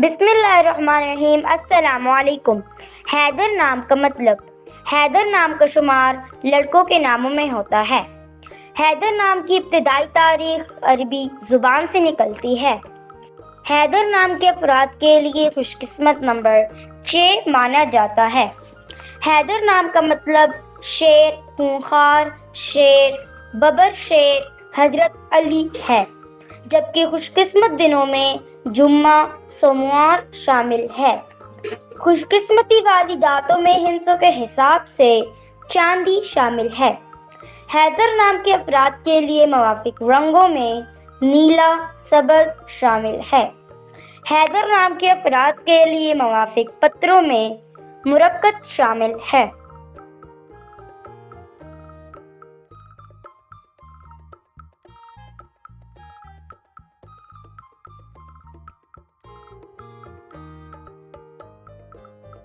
بسم اللہ الرحمن الرحیم۔ السلام علیکم۔ حیدر نام کا مطلب۔ حیدر نام کا شمار لڑکوں کے ناموں میں ہوتا ہے۔ حیدر نام کی ابتدائی تاریخ عربی زبان سے نکلتی ہے۔ حیدر نام کے افراد کے لیے خوش قسمت نمبر 6 مانا جاتا ہے۔ حیدر نام کا مطلب شیر، خونخوار شیر، ببر شیر، حضرت علی ہے، جبکہ خوش قسمت دنوں میں جمعہ، سوموار شامل ہے۔ خوش قسمتی والی دانتوں میں ہندسوں کے حساب سے چاندی شامل ہے۔ حیدر نام کے افراد کے لیے موافق رنگوں میں نیلا، سبز شامل ہے۔ حیدر نام کے افراد کے لیے موافق پتروں میں مرکت شامل ہے۔